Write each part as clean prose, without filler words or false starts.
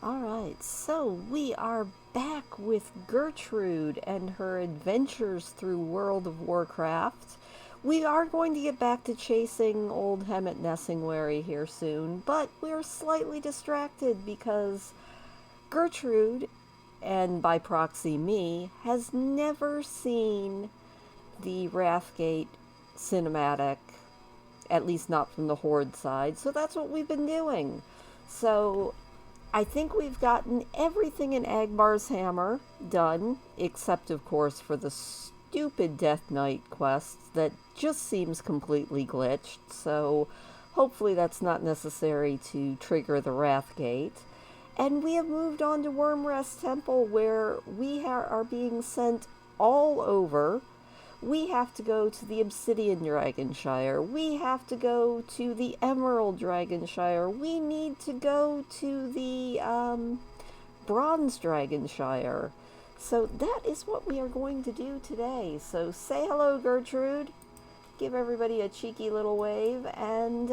Alright, so we are back with Gertrude and her adventures through World of Warcraft. We are going to get back to chasing old Hemmet Nessingwary here soon, but we're slightly distracted because Gertrude, and by proxy me, has never seen the Wrathgate cinematic, at least not from the Horde side, so that's what we've been doing. So I think we've gotten everything in Agmar's Hammer done, except, of course, for the stupid Death Knight quest that just seems completely glitched, so hopefully that's not necessary to trigger the Wrathgate. And we have moved on to Wyrmrest Temple, where we are being sent all over. We have to go to the Obsidian Dragonshire. We have to go to the Emerald Dragonshire. We need to go to the Bronze Dragonshrine. So that is what we are going to do today. So say hello, Gertrude. Give everybody a cheeky little wave. And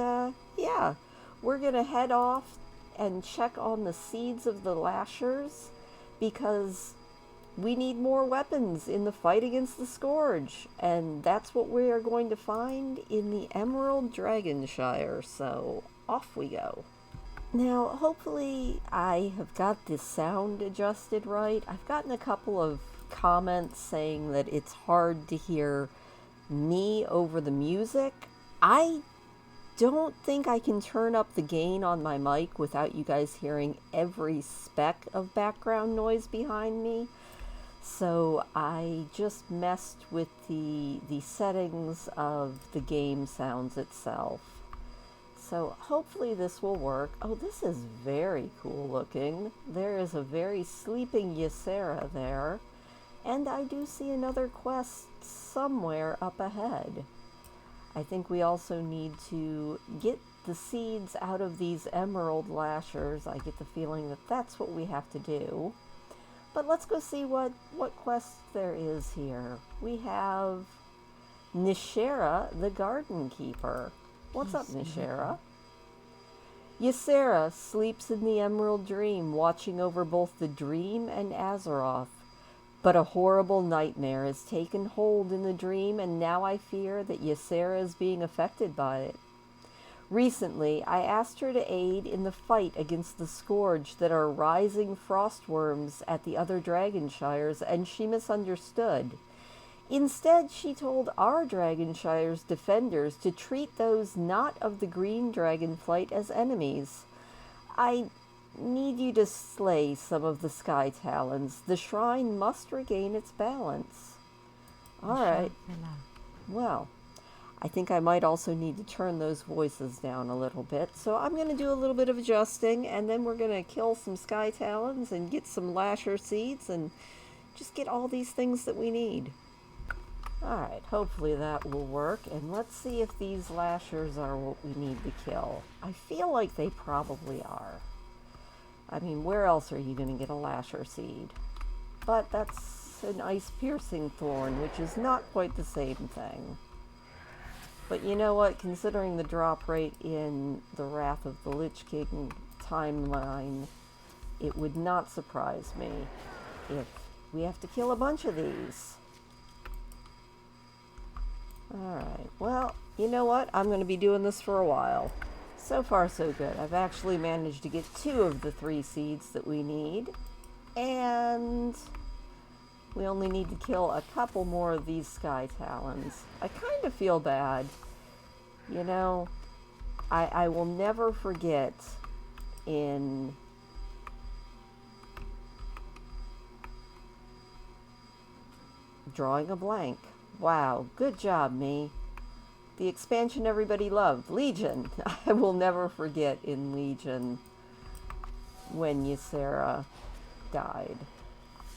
yeah, we're going to head off and check on the seeds of the Lashers, because we need more weapons in the fight against the Scourge, and that's what we are going to find in the Emerald Dragonshire, so off we go. Now, hopefully I have got this sound adjusted right. I've gotten a couple of comments saying that it's hard to hear me over the music. I don't think I can turn up the gain on my mic without you guys hearing every speck of background noise behind me. So I just messed with the settings of the game sounds itself. So hopefully this will work. Oh, this is very cool looking. There is a very sleeping Ysera there. And I do see another quest somewhere up ahead. I think we also need to get the seeds out of these Emerald Lashers. I get the feeling that that's what we have to do. But let's go see what quest there is here. We have Nishera, the Garden Keeper. What's up, Nishera? Ysera sleeps in the Emerald Dream, watching over both the dream and Azeroth. But a horrible nightmare has taken hold in the dream, and now I fear that Ysera is being affected by it. Recently, I asked her to aid in the fight against the Scourge that are rising frostworms at the other Dragonshires, and she misunderstood. Instead, she told our Dragonshire's defenders to treat those not of the green Dragonflight as enemies. I need you to slay some of the Sky Talons. The shrine must regain its balance. Alright. Well, I think I might also need to turn those voices down a little bit. So I'm going to do a little bit of adjusting, and then we're going to kill some Sky Talons and get some Lasher seeds and just get all these things that we need. Alright, hopefully that will work. And let's see if these Lashers are what we need to kill. I feel like they probably are. I mean, where else are you going to get a Lasher seed? But that's an ice-piercing thorn, which is not quite the same thing. But you know what? Considering the drop rate in the Wrath of the Lich King timeline, it would not surprise me if we have to kill a bunch of these. Alright, well, you know what? I'm going to be doing this for a while. So far, so good. I've actually managed to get 2 of the 3 seeds that we need. And we only need to kill a couple more of these Sky Talons. I kind of feel bad. You know, I will never forget in drawing a blank. Wow, good job, me. The expansion everybody loved, Legion. I will never forget in Legion when Ysera died.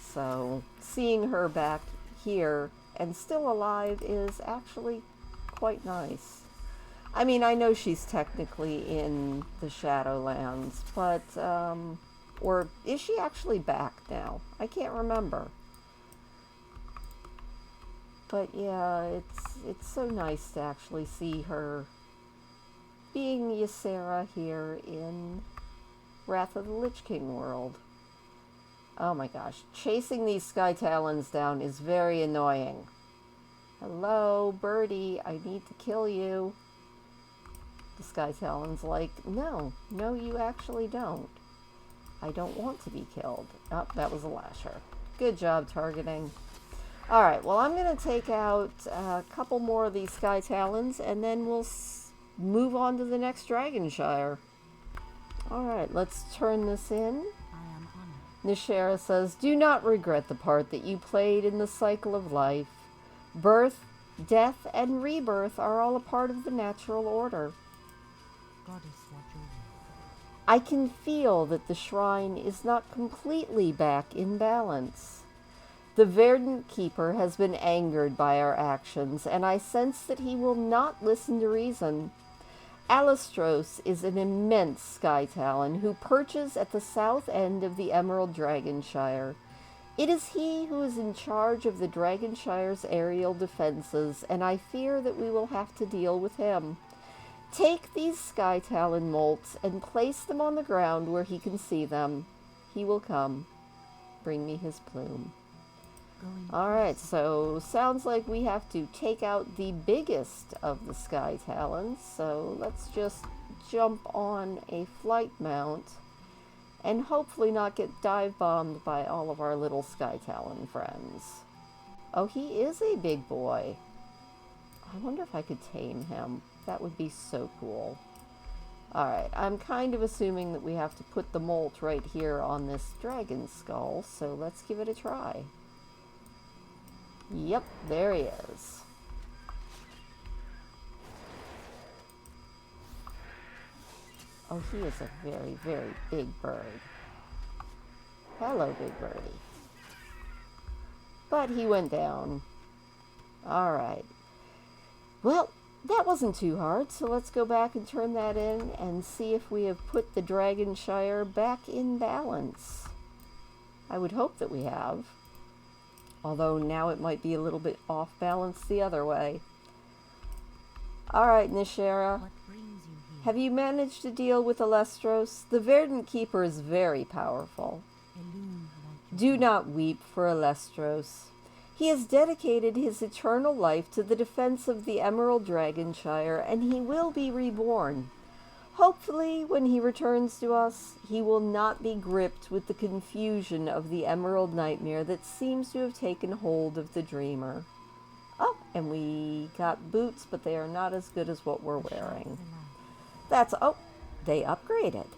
So seeing her back here and still alive is actually quite nice. I mean, I know she's technically in the Shadowlands, but, or is she actually back now? I can't remember. But yeah, it's so nice to actually see her being Ysera here in Wrath of the Lich King world. Oh my gosh. Chasing these Sky Talons down is very annoying. Hello, birdie. I need to kill you. The Sky Talon's like, no, you actually don't. I don't want to be killed. Oh, that was a lasher. Good job targeting. Alright, well, I'm going to take out a couple more of these Sky Talons, and then we'll move on to the next Dragonshire. Alright, let's turn this in. Nishera says, do not regret the part that you played in the cycle of life. Birth, death, and rebirth are all a part of the natural order. I can feel that the shrine is not completely back in balance. The Verdant Keeper has been angered by our actions, and I sense that he will not listen to reason. Alistros is an immense Sky Talon who perches at the south end of the Emerald Dragonshire. It is he who is in charge of the Dragonshire's aerial defenses, and I fear that we will have to deal with him. Take these Sky Talon molts and place them on the ground where he can see them. He will come. Bring me his plume. Alright, so sounds like we have to take out the biggest of the Sky Talons, so let's just jump on a flight mount and hopefully not get dive bombed by all of our little Sky Talon friends. Oh, he is a big boy. I wonder if I could tame him. That would be so cool. Alright, I'm kind of assuming that we have to put the molt right here on this dragon skull, so let's give it a try. Yep, there he is. Oh, he is a very, very big bird. Hello, big birdie. But he went down. Alright. Well, that wasn't too hard, so let's go back and turn that in and see if we have put the Dragonshire back in balance. I would hope that we have. Although now it might be a little bit off balance the other way. Alright, Nishera. Have you managed to deal with Alestros? The Verdant Keeper is very powerful. Do not weep for Alestros. He has dedicated his eternal life to the defense of the Emerald Dragonshire, and he will be reborn. Hopefully, when he returns to us, he will not be gripped with the confusion of the Emerald Nightmare that seems to have taken hold of the Dreamer. Oh, and we got boots, but they are not as good as what we're wearing. Oh, they upgraded.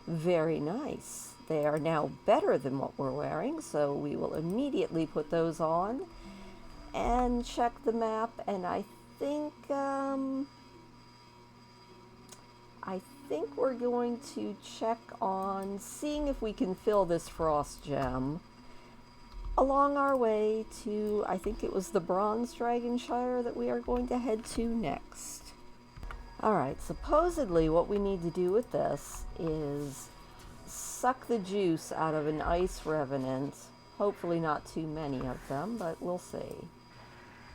Very nice. They are now better than what we're wearing, so we will immediately put those on and check the map, and I think we're going to check on seeing if we can fill this frost gem along our way to, I think it was the Bronze Dragonshrine that we are going to head to next. Alright, supposedly what we need to do with this is suck the juice out of an ice revenant. Hopefully not too many of them, but we'll see.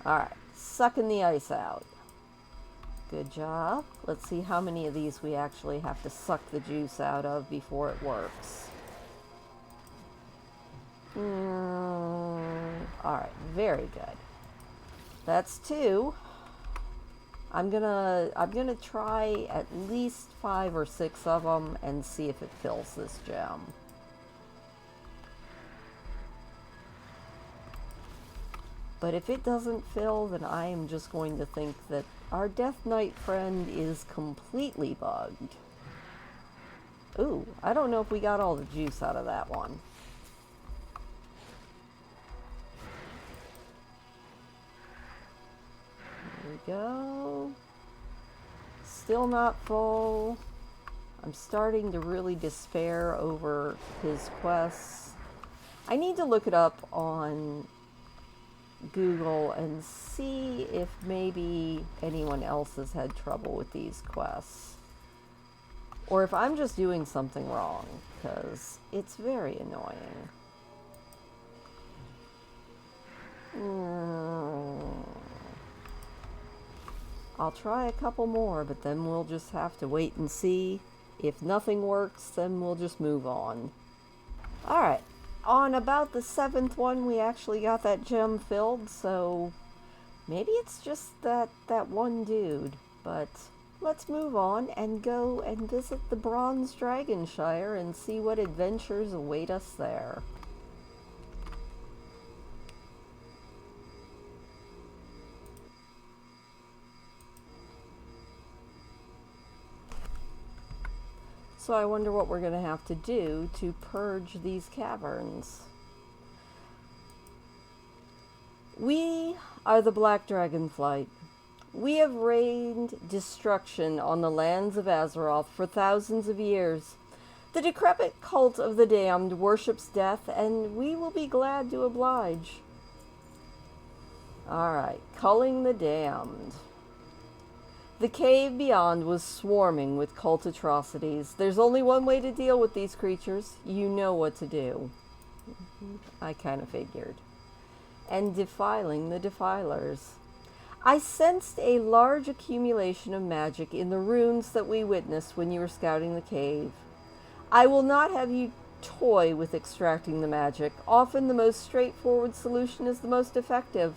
Alright, sucking the ice out. Good job. Let's see how many of these we actually have to suck the juice out of before it works. Alright, very good. That's 2. I'm gonna try at least 5 or 6 of them and see if it fills this gem. But if it doesn't fill, then I am just going to think that our Death Knight friend is completely bugged. Ooh, I don't know if we got all the juice out of that one. There we go. Still not full. I'm starting to really despair over his quests. I need to look it up on Google and see if maybe anyone else has had trouble with these quests. Or if I'm just doing something wrong, because it's very annoying. I'll try a couple more, but then we'll just have to wait and see If nothing works, then we'll just move on. Alright, on about the 7th one, we actually got that gem filled, so maybe it's just that one dude. But let's move on and go and visit the Bronze Dragonshrine and see what adventures await us there. So I wonder what we're going to have to do to purge these caverns. We are the Black Dragonflight. We have rained destruction on the lands of Azeroth for thousands of years. The decrepit cult of the damned worships death, and we will be glad to oblige. Alright, culling the damned. The cave beyond was swarming with cult atrocities. There's only one way to deal with these creatures. You know what to do. I kind of figured. And defiling the defilers. I sensed a large accumulation of magic in the runes that we witnessed when you were scouting the cave. I will not have you toy with extracting the magic. Often the most straightforward solution is the most effective.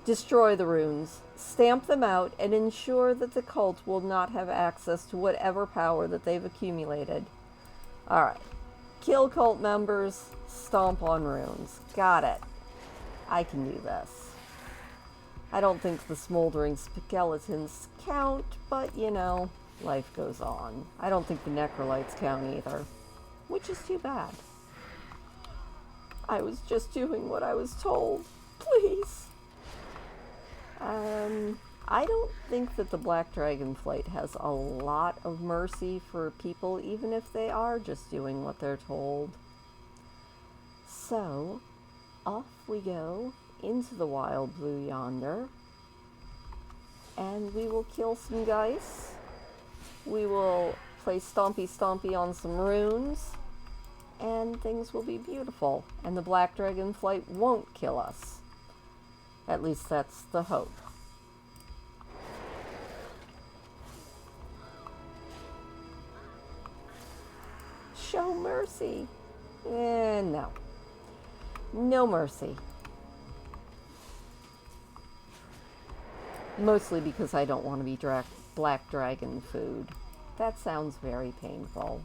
Destroy the runes, stamp them out, and ensure that the cult will not have access to whatever power that they've accumulated. Alright. Kill cult members, stomp on runes. Got it. I can do this. I don't think the smoldering skeletons count, but, you know, life goes on. I don't think the necrolytes count either, which is too bad. I was just doing what I was told. Please. I don't think that the Black Dragonflight has a lot of mercy for people, even if they are just doing what they're told. So, off we go into the wild blue yonder, and we will kill some geese. We will play Stompy Stompy on some runes, and things will be beautiful, and the Black Dragonflight won't kill us. At least that's the hope. Show mercy. No. No mercy. Mostly because I don't want to be black dragon food. That sounds very painful.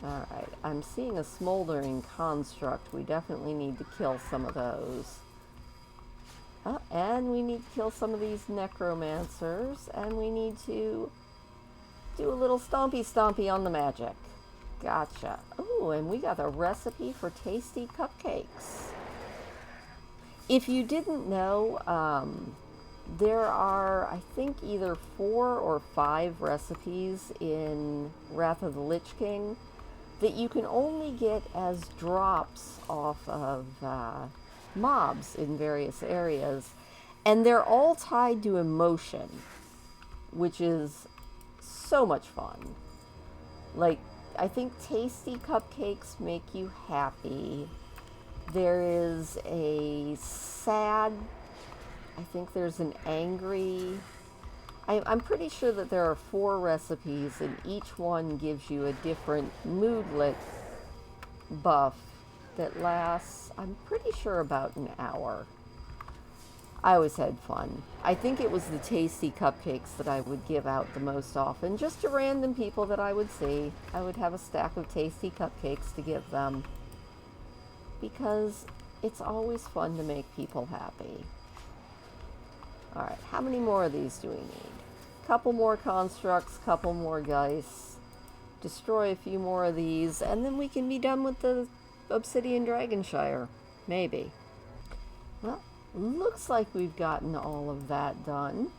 Alright, I'm seeing a smoldering construct. We definitely need to kill some of those. Oh, and we need to kill some of these necromancers, and we need to do a little stompy stompy on the magic. Gotcha. Ooh, and we got a recipe for tasty cupcakes. If you didn't know, there are, I think, either 4 or 5 recipes in Wrath of the Lich King that you can only get as drops off of mobs in various areas. And they're all tied to emotion, which is so much fun. Like, I think tasty cupcakes make you happy. There is a sad, I think there's an angry. I'm pretty sure that there are 4 recipes, and each one gives you a different moodlet buff that lasts, I'm pretty sure, about an hour. I always had fun. I think it was the tasty cupcakes that I would give out the most often, just to random people that I would see. I would have a stack of tasty cupcakes to give them, because it's always fun to make people happy. Alright, how many more of these do we need? Couple more constructs, couple more geese. Destroy a few more of these, and then we can be done with the Obsidian Dragonshrine. Maybe. Well, looks like we've gotten all of that done.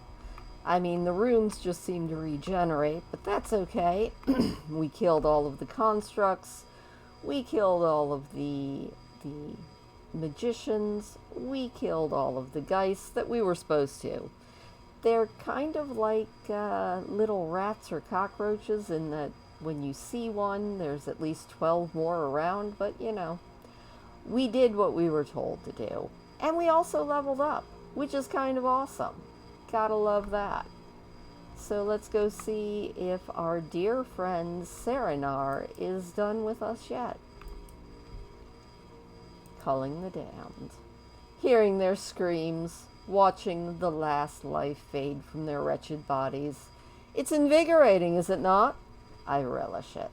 I mean, the runes just seem to regenerate, but that's okay. We killed all of the constructs. We killed all of the magicians. We killed all of the geese that we were supposed to. They're kind of like little rats or cockroaches in that when you see one, there's at least 12 more around, but you know, we did what we were told to do. And we also leveled up, which is kind of awesome. Gotta love that. So let's go see if our dear friend Serenar is done with us yet. Culling the damned. Hearing their screams, watching the last life fade from their wretched bodies. It's invigorating, is it not? I relish it.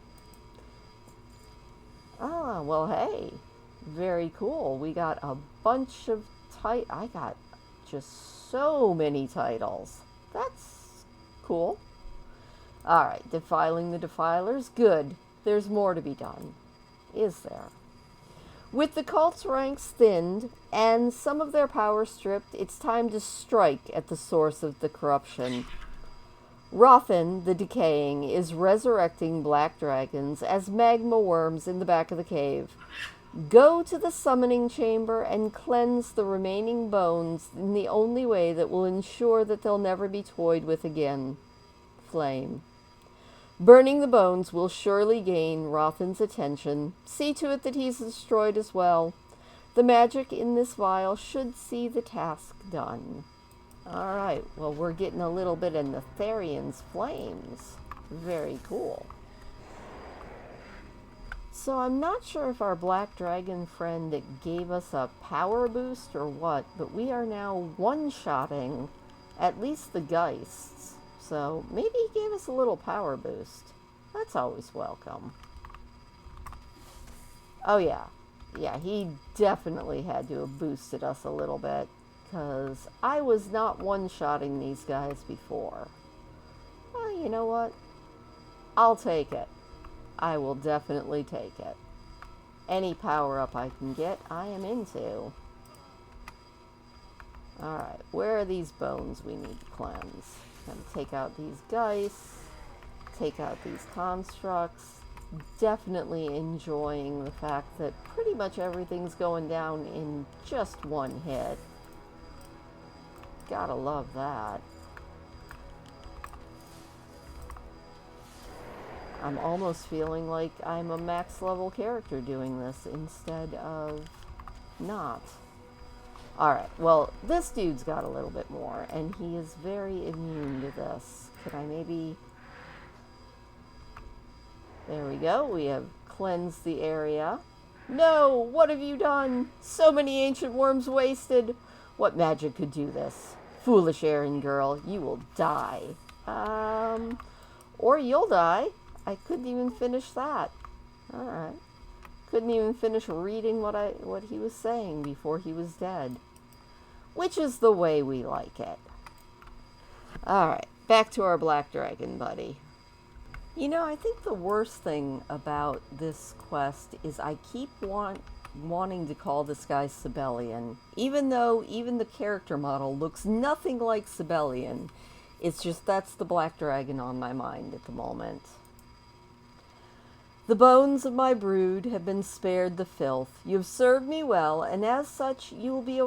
Ah, well, hey. Very cool. We got a bunch of I got just so many titles. That's cool. Alright, defiling the defilers. Good. There's more to be done. Is there? With the cult's ranks thinned and some of their power stripped, it's time to strike at the source of the corruption. Rothan, the Decaying, is resurrecting black dragons as magma worms in the back of the cave. Go to the summoning chamber and cleanse the remaining bones in the only way that will ensure that they'll never be toyed with again. Flame. Burning the bones will surely gain Rothan's attention. See to it that he's destroyed as well. The magic in this vial should see the task done. Alright, well, we're getting a little bit of Netherian's flames. Very cool. So I'm not sure if our black dragon friend gave us a power boost or what, but we are now one-shotting at least the Geists. So maybe he gave us a little power boost. That's always welcome. Oh yeah. Yeah, he definitely had to have boosted us a little bit, because I was not one-shotting these guys before. Well, you know what? I'll take it. I will definitely take it. Any power-up I can get, I am into. Alright, where are these bones we need to cleanse? Gonna take out these Geists, take out these constructs. Definitely enjoying the fact that pretty much everything's going down in just one hit. Gotta love that. I'm almost feeling like I'm a max level character doing this instead of not. Alright, well, this dude's got a little bit more, and he is very immune to this. Could I maybe... There we go, we have cleansed the area. No! What have you done? So many ancient worms wasted! What magic could do this? Foolish errand girl, you will die. Or you'll die. I couldn't even finish that. Alright. Couldn't even finish reading what he was saying before he was dead. Which is the way we like it. Alright, back to our black dragon buddy. You know, I think the worst thing about this quest is I keep wanting to call this guy Sibelian. Even though even the character model looks nothing like Sibelian. It's just that's the black dragon on my mind at the moment. The bones of my brood have been spared the filth. You have served me well, and as such, you will be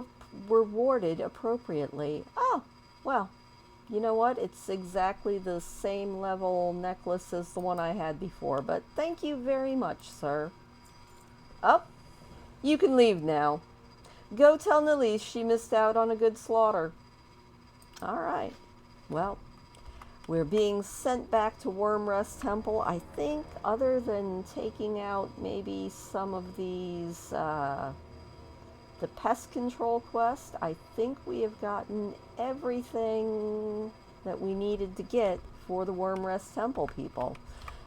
rewarded appropriately. Oh, well, you know what? It's exactly the same level necklace as the one I had before, but thank you very much, sir. Oh, you can leave now. Go tell Nalise she missed out on a good slaughter. All right. Well, we're being sent back to Wyrmrest Temple. I think, other than taking out maybe some of these, the pest control quest, I think we have gotten everything that we needed to get for the Wyrmrest Temple people.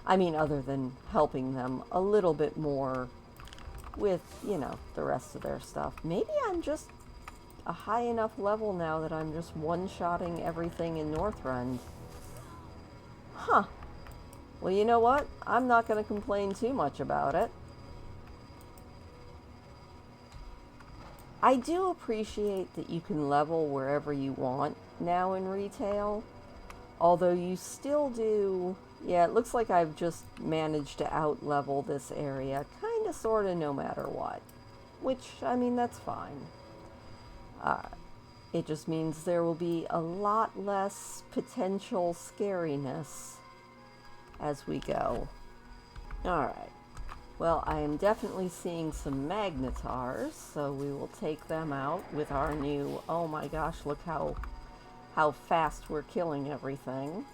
I mean, other than helping them a little bit more with, you know, the rest of their stuff. Maybe I'm just a high enough level now that I'm just one-shotting everything in Northrend. Huh. Well, you know what? I'm not going to complain too much about it. I do appreciate that you can level wherever you want now in retail. Although you still do... Yeah, it looks like I've just managed to out-level this area, kind of, sort of, no matter what. Which, I mean, that's fine. It just means there will be a lot less potential scariness as we go. Alright. Well, I am definitely seeing some magnetars, so we will take them out with our new... Oh my gosh, look how fast we're killing everything.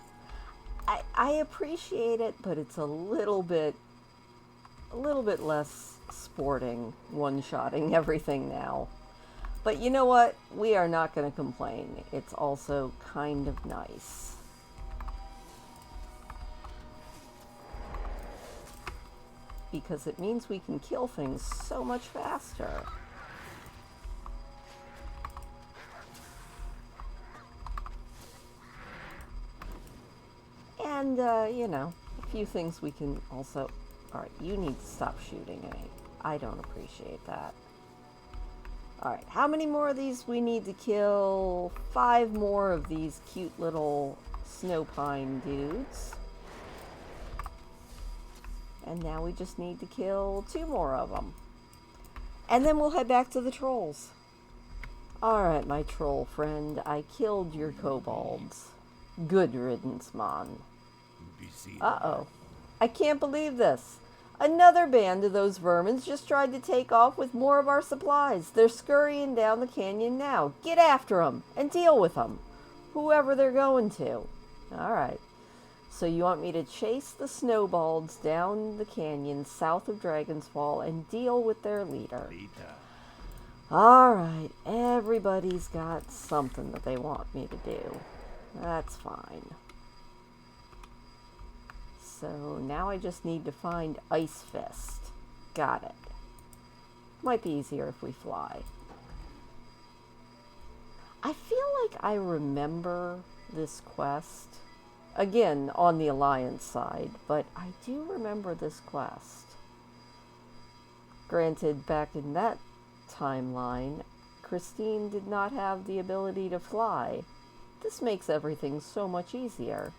I appreciate it, but it's a little bit less sporting, one-shotting everything now. But you know what? We are not going to complain. It's also kind of nice. Because it means we can kill things so much faster. And, you know, a few things we can also... Alright, you need to stop shooting at me. I don't appreciate that. Alright, how many more of these we need to kill? 5 more of these cute little snow pine dudes. And now we just need to kill 2 more of them. And then we'll head back to the trolls. Alright, my troll friend, I killed your kobolds. Good riddance, man. Uh-oh. I can't believe this. Another band of those vermins just tried to take off with more of our supplies. They're scurrying down the canyon now. Get after them and deal with them, whoever they're going to. Alright. So you want me to chase the snowballs down the canyon south of Dragon's Fall and deal with their leader. Alright, everybody's got something that they want me to do. That's fine. So now I just need to find Ice Fist. Got it. Might be easier if we fly. I feel like I remember this quest. Again, on the Alliance side, but I do remember this quest. Granted, back in that timeline, Christine did not have the ability to fly. This makes everything so much easier.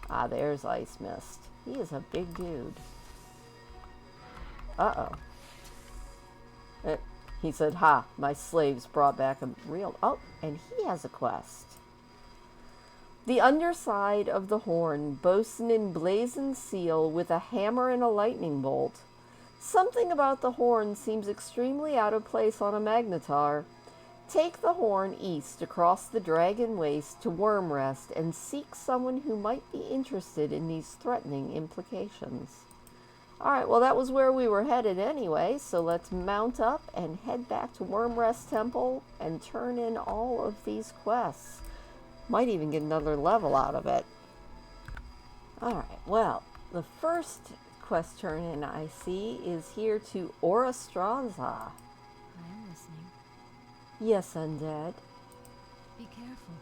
Ah, there's Ice Mist. He is a big dude. Uh-oh. He said, ha, my slaves brought back a real... Oh, and he has a quest. The underside of the horn boasts an emblazoned seal with a hammer and a lightning bolt. Something about the horn seems extremely out of place on a magnetar. Take the horn east across the Dragon Waste to Wyrmrest and seek someone who might be interested in these threatening implications. Alright, well that was where we were headed anyway, so let's mount up and head back to Wyrmrest Temple and turn in all of these quests. Might even get another level out of it. Alright, well, the first quest turn in I see is here to Orastraza. I am listening. Yes, undead. Be careful.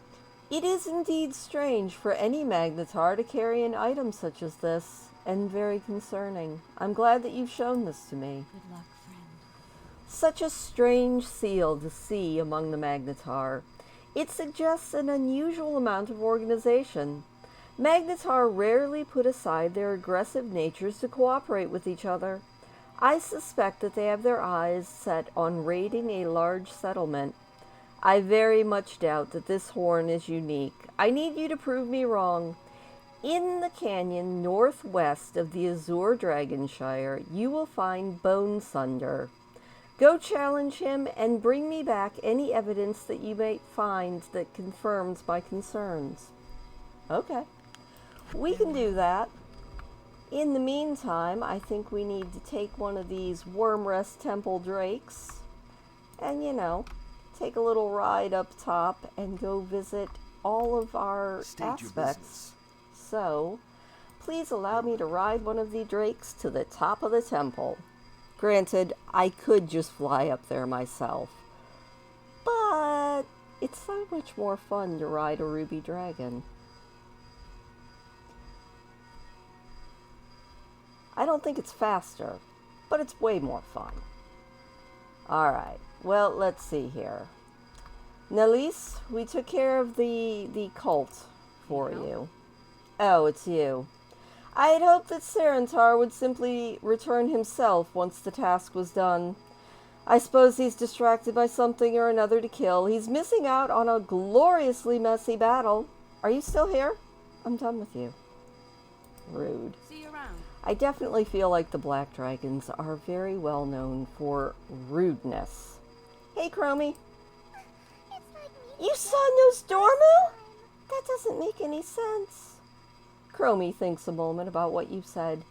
It is indeed strange for any magnetar to carry an item such as this, and very concerning. I'm glad that you've shown this to me. Good luck, friend. Such a strange seal to see among the magnetar. It suggests an unusual amount of organization. Magnetar rarely put aside their aggressive natures to cooperate with each other. I suspect that they have their eyes set on raiding a large settlement. I very much doubt that this horn is unique. I need you to prove me wrong. In the canyon northwest of the Azure Dragonshire, you will find Bone Sunder. Go challenge him and bring me back any evidence that you may find that confirms my concerns. Okay. We can do that. In the meantime, I think we need to take one of these Wyrmrest Temple drakes and, you know, take a little ride up top and go visit all of our aspects. So, please allow me to ride one of the drakes to the top of the temple. Granted, I could just fly up there myself, but it's so much more fun to ride a ruby dragon. I don't think it's faster, but it's way more fun. Alright, well, let's see here. Nelise, we took care of the cult for you. Oh, it's you. I had hoped that Sarentar would simply return himself once the task was done. I suppose he's distracted by something or another to kill. He's missing out on a gloriously messy battle. Are you still here? I'm done with you. Rude. See you around. I definitely feel like the Black Dragons are very well known for rudeness. Hey, Chromie. You saw Nosdormu? That doesn't make any sense. Chromie thinks a moment about what you've said.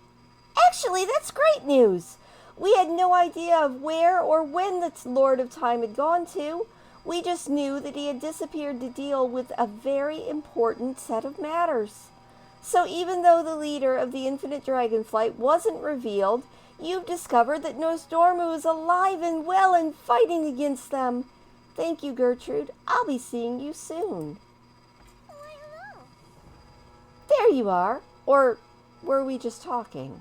Actually, that's great news. We had no idea of where or when the Lord of Time had gone to. We just knew that he had disappeared to deal with a very important set of matters. So even though the leader of the Infinite Dragonflight wasn't revealed, you've discovered that Nosdormu is alive and well and fighting against them. Thank you, Gertrude. I'll be seeing you soon. There you are. Or were we just talking?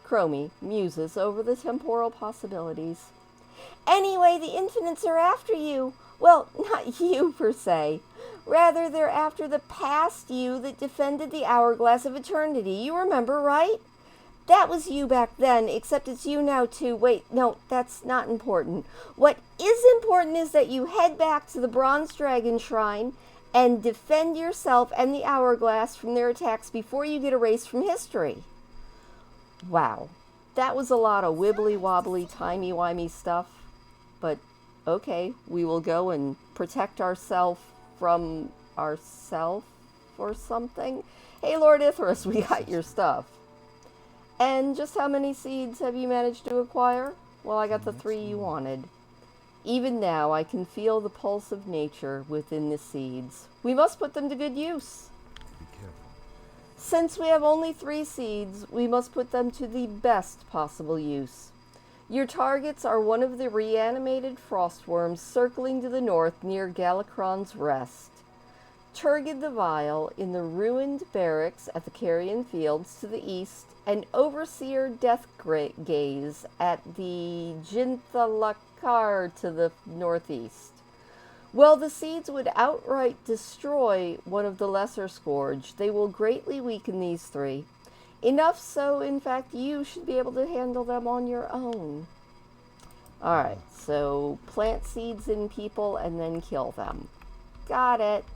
Chromie muses over the temporal possibilities. Anyway, the Infinites are after you. Well, not you per se. Rather, they're after the past you that defended the Hourglass of Eternity. You remember, right? That was you back then, except it's you now too. Wait, no, that's not important. What is important is that you head back to the Bronze Dragonshrine and defend yourself and the Hourglass from their attacks before you get erased from history. Wow, that was a lot of wibbly wobbly, timey wimey stuff. But okay, we will go and protect ourselves from ourself or something. Hey, Lord Ithras, we got your stuff. And just how many seeds have you managed to acquire? Well, I got the 3 you wanted. Even now, I can feel the pulse of nature within the seeds. We must put them to good use. Be careful. Since we have only 3 seeds, we must put them to the best possible use. Your targets are one of the reanimated frostworms circling to the north near Galakron's Rest, Turgid the Vile in the ruined barracks at the Carrion Fields to the east, and Overseer Deathgaze at the Jinthalakar to the northeast. While the seeds would outright destroy one of the lesser scourge, they will greatly weaken these 3. Enough so, in fact, you should be able to handle them on your own. Alright, so plant seeds in people and then kill them. Got it.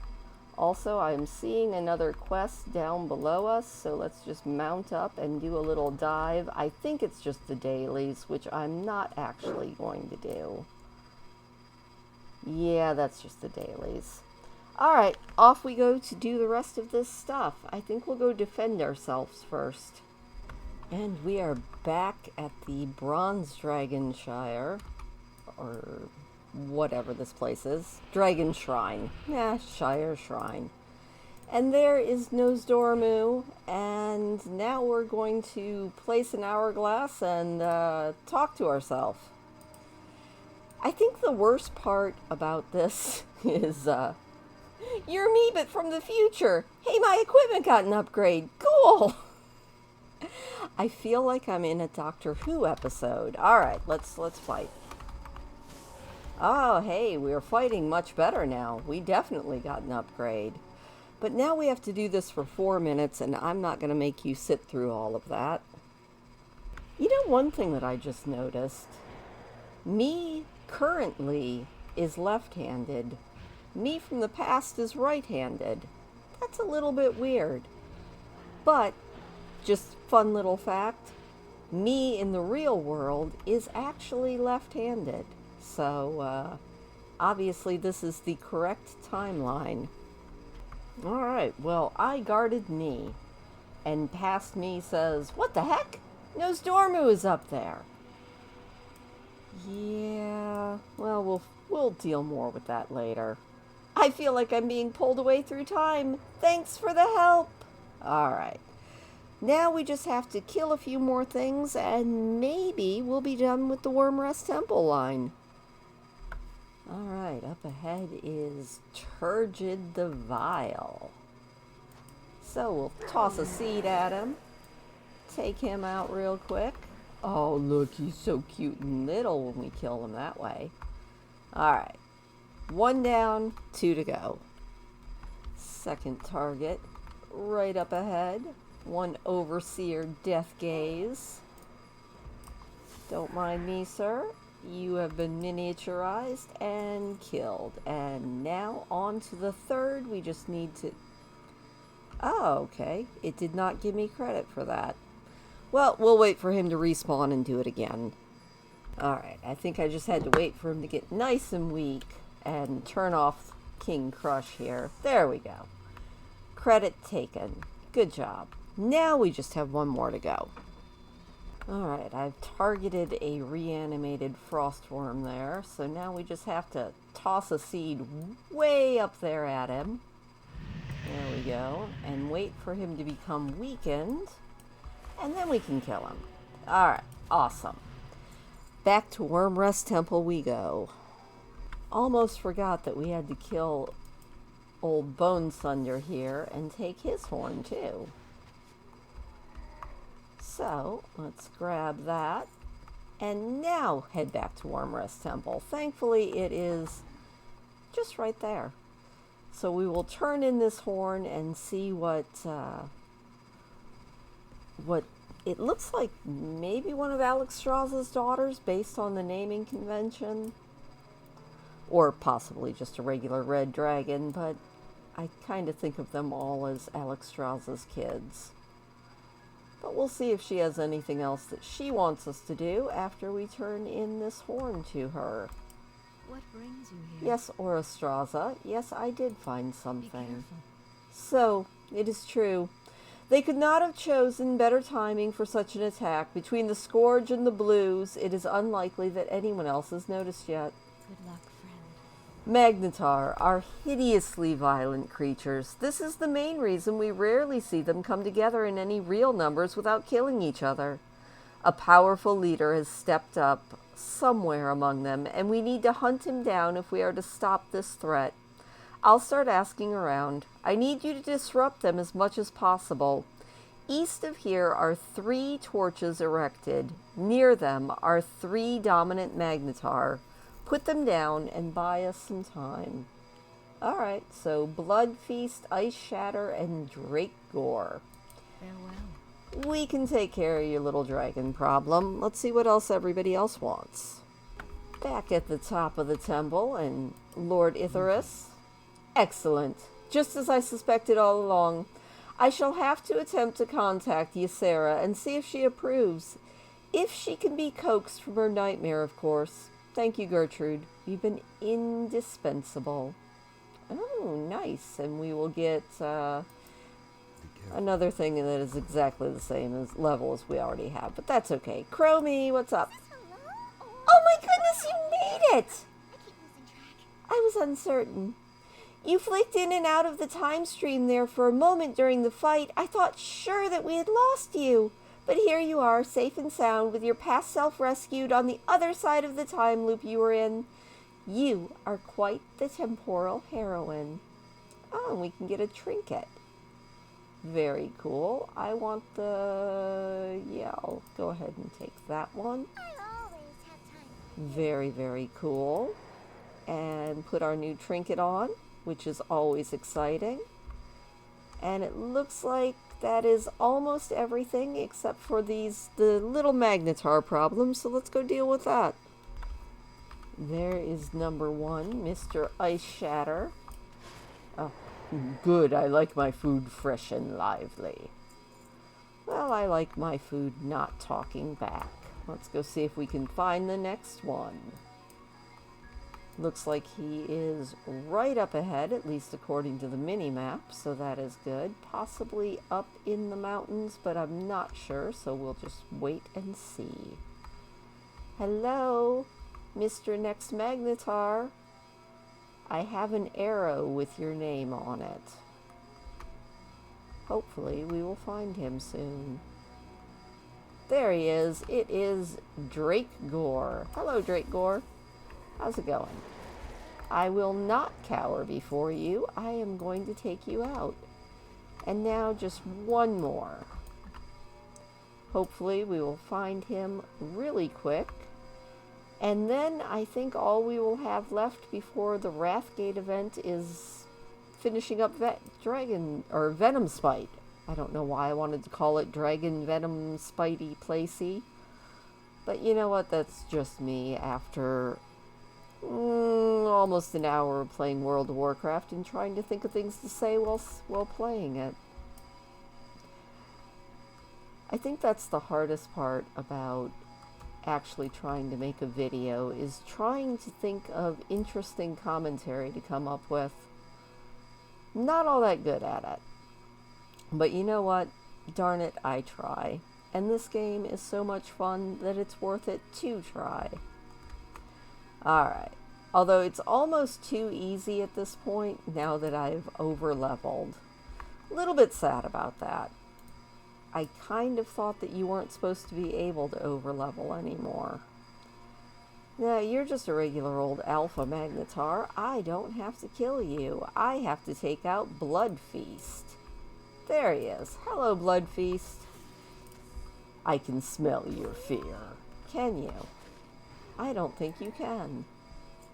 Also, I'm seeing another quest down below us, so let's just mount up and do a little dive. I think it's just the dailies, which I'm not actually going to do. Yeah, that's just the dailies. Alright, off we go to do the rest of this stuff. I think we'll go defend ourselves first. And we are back at the Bronze Dragonshire, or whatever this place is. Dragon Shrine. Shire Shrine. And there is Nosdormu, and now we're going to place an hourglass and talk to ourselves. I think the worst part about this is, you're me, but from the future. Hey, my equipment got an upgrade. Cool! I feel like I'm in a Doctor Who episode. Alright, let's fight. Oh, hey, we're fighting much better now. We definitely got an upgrade. But now we have to do this for 4 minutes, and I'm not going to make you sit through all of that. You know, one thing that I just noticed. Me currently is left-handed. Me from the past is right-handed. That's a little bit weird. But, just fun little fact, me in the real world is actually left-handed. So, obviously this is the correct timeline. Alright, well, I guarded me. And past me says, what the heck? Nosdormu is up there. Yeah, well, we'll deal more with that later. I feel like I'm being pulled away through time. Thanks for the help. Alright. Now we just have to kill a few more things, and maybe we'll be done with the Wyrmrest Temple line. Alright, up ahead is Turgid the Vile. So we'll toss a seed at him. Take him out real quick. Oh, look, he's so cute and little when we kill him that way. Alright. 1 down, 2 to go. Second target, right up ahead. 1 Overseer Deathgaze. Don't mind me, sir. You have been miniaturized and killed. And now on to the third. We just need to... Oh, okay. It did not give me credit for that. Well, we'll wait for him to respawn and do it again. Alright, I think I just had to wait for him to get nice and weak and turn off King Krush here. There we go. Credit taken. Good job. Now we just have one more to go. Alright, I've targeted a reanimated frostworm there, so now we just have to toss a seed way up there at him. There we go. And wait for him to become weakened, and then we can kill him. Alright, awesome. Back to Wyrmrest Temple we go. Almost forgot that we had to kill old Bone Thunder here and take his horn too. So, let's grab that, and now head back to Wyrmrest Temple. Thankfully, it is just right there. So we will turn in this horn and see what it looks like, maybe one of Alex Strauss's daughters, based on the naming convention. Or possibly just a regular red dragon, but I kind of think of them all as Alex Strauss's kids. But we'll see if she has anything else that she wants us to do after we turn in this horn to her. What brings you here? Yes, Orastraza. Yes, I did find something. Be careful. So, it is true. They could not have chosen better timing for such an attack. Between the Scourge and the Blues, it is unlikely that anyone else has noticed yet. Good luck, friend. Magnetar are hideously violent creatures. This is the main reason we rarely see them come together in any real numbers without killing each other. A powerful leader has stepped up somewhere among them, and we need to hunt him down if we are to stop this threat. I'll start asking around. I need you to disrupt them as much as possible. East of here are 3 torches erected. Near them are 3 dominant Magnetar. Put them down and buy us some time. Alright, so Blood Feast, Ice Shatter, and Drake Gore. Farewell. We can take care of your little dragon problem. Let's see what else everybody else wants. Back at the top of the temple, and Lord Itherus. Excellent. Just as I suspected all along. I shall have to attempt to contact Ysera and see if she approves. If she can be coaxed from her nightmare, of course. Thank you, Gertrude. You've been indispensable. Oh, nice. And we will get another thing that is exactly the same as level as we already have. But that's okay. Chromie, what's up? Oh my goodness, you made it! I was uncertain. You flicked in and out of the time stream there for a moment during the fight. I thought sure that we had lost you. But here you are, safe and sound, with your past self rescued on the other side of the time loop you were in. You are quite the temporal heroine. Oh, and we can get a trinket. Very cool. I want the... yeah, I'll go ahead and take that one. Very, very cool. And put our new trinket on, which is always exciting. And it looks like that is almost everything except for the little Magnetar problems, so let's go deal with that. There is number 1, Mr. Ice Shatter. Oh, good, I like my food fresh and lively. Well, I like my food not talking back. Let's go see if we can find the next one. Looks like he is right up ahead, at least according to the mini-map, so that is good. Possibly up in the mountains, but I'm not sure, so we'll just wait and see. Hello, Mr. Next Magnetar. I have an arrow with your name on it. Hopefully we will find him soon. There he is. It is Drake Gore. Hello, Drake Gore. How's it going? I will not cower before you. I am going to take you out. And now just one more. Hopefully we will find him really quick. And then I think all we will have left before the Wrathgate event is finishing up Venomspite. I don't know why I wanted to call it Dragon Venom Spidey Placey. But you know what? That's just me after almost an hour of playing World of Warcraft and trying to think of things to say while playing it. I think that's the hardest part about actually trying to make a video, is trying to think of interesting commentary to come up with. Not all that good at it. But you know what? Darn it, I try. And this game is so much fun that it's worth it to try. Alright. Although it's almost too easy at this point now that I've over-leveled. A little bit sad about that. I kind of thought that you weren't supposed to be able to over-level anymore. No, you're just a regular old alpha magnetar. I don't have to kill you. I have to take out Blood Feast. There he is. Hello, Blood Feast. I can smell your fear. Can you? I don't think you can.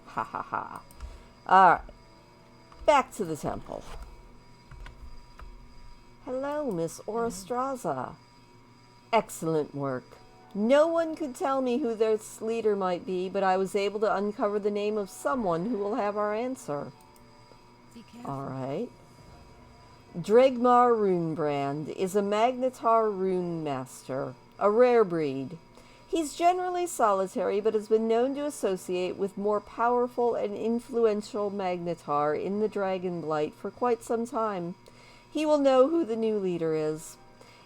Ha ha ha. Alright. Back to the temple. Hello, Miss Orastraza. Excellent work. No one could tell me who their leader might be, but I was able to uncover the name of someone who will have our answer. Be careful. Alright. Dregmar Runebrand is a Magnetar Rune Master, a rare breed. He's generally solitary, but has been known to associate with more powerful and influential Magnetar in the Dragonblight for quite some time. He will know who the new leader is.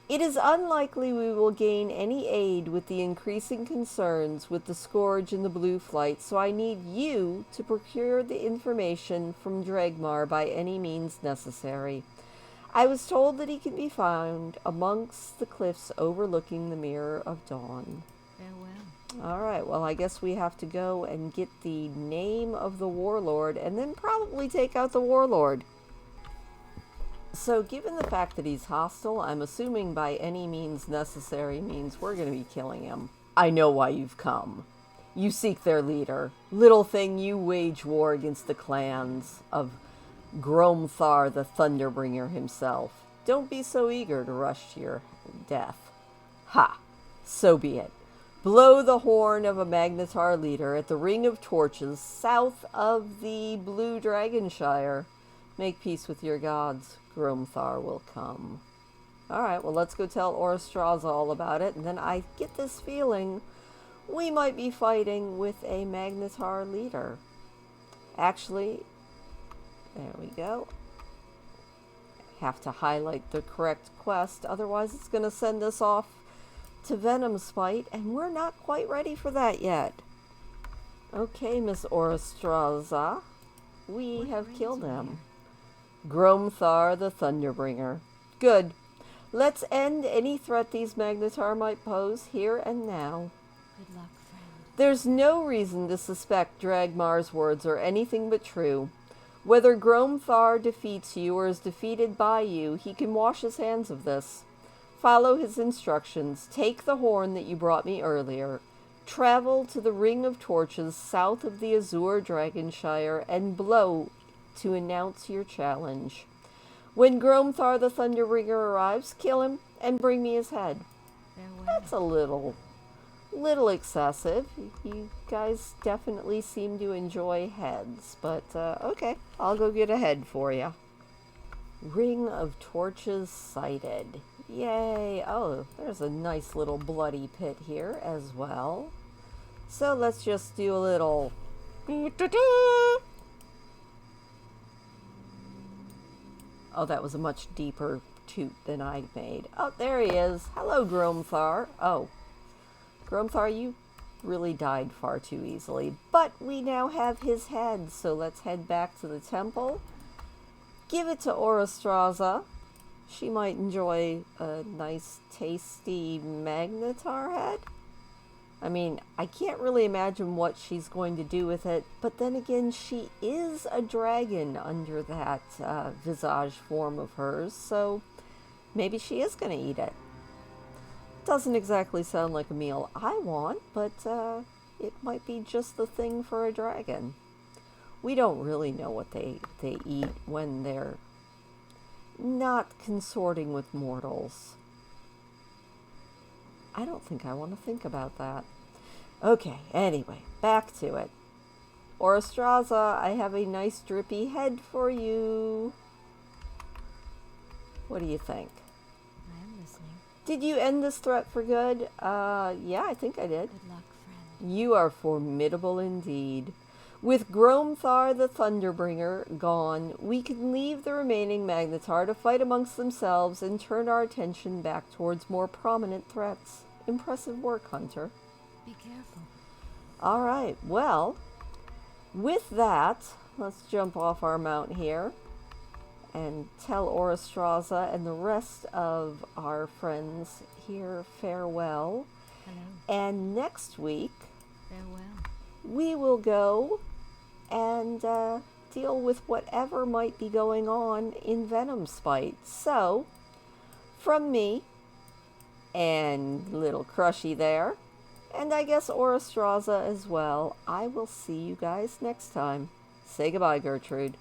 It is unlikely we will gain any aid with the increasing concerns with the Scourge and the Blue Flight, so I need you to procure the information from Dregmar by any means necessary. I was told that he can be found amongst the cliffs overlooking the Mirror of Dawn. Farewell. Alright, well I guess we have to go and get the name of the warlord and then probably take out the warlord. So given the fact that he's hostile, I'm assuming by any means necessary means we're going to be killing him. I know why you've come. You seek their leader. Little thing, you wage war against the clans of Gromthar the Thunderbringer himself. Don't be so eager to rush to your death. Ha! So be it. Blow the horn of a Magnetar leader at the Ring of Torches south of the Blue Dragonshire. Make peace with your gods. Gromthar will come. Alright, well let's go tell Orastraza all about it, and then I get this feeling we might be fighting with a Magnetar leader. Actually, there we go. Have to highlight the correct quest, otherwise it's going to send us off to Venomspite, and we're not quite ready for that yet. Okay, Miss Orastraza, we have killed him. Gromthar the Thunderbringer. Good. Let's end any threat these Magnetar might pose here and now. Good luck, friend. There's no reason to suspect Dragmar's words are anything but true. Whether Gromthar defeats you or is defeated by you, he can wash his hands of this. Follow his instructions. Take the horn that you brought me earlier. Travel to the Ring of Torches south of the Azure Dragonshire and blow to announce your challenge. When Gromthar the Thunderbringer arrives, kill him and bring me his head. Farewell. That's a little excessive. You guys definitely seem to enjoy heads, but okay, I'll go get a head for you. Ring of Torches sighted. Yay! Oh, there's a nice little bloody pit here as well. So let's just do a little... Oh, that was a much deeper toot than I made. Oh, there he is. Hello, Gromthar. Oh, Gromthar, you really died far too easily. But we now have his head, so let's head back to the temple. Give it to Orastraza. She might enjoy a nice, tasty Magnetar head. I mean, I can't really imagine what she's going to do with it, but then again, she is a dragon under that visage form of hers, so maybe she is going to eat it. Doesn't exactly sound like a meal I want, but it might be just the thing for a dragon. We don't really know what they eat when they're not consorting with mortals. I don't think I want to think about that. Okay, anyway, back to it. Orastraza, I have a nice drippy head for you. What do you think? I am listening. Did you end this threat for good? Yeah, I think I did. Good luck, friend. You are formidable indeed. With Gromthar the Thunderbringer gone, we can leave the remaining Magnetar to fight amongst themselves and turn our attention back towards more prominent threats. Impressive work, Hunter. Be careful. All right, well, with that, let's jump off our mount here and tell Orostraza and the rest of our friends here farewell. Hello. And next week, Farewell. we will go and deal with whatever might be going on in Venomspite. So, from me, and little Krushy there, and I guess Orostraza as well, I will see you guys next time. Say goodbye, Gertrude.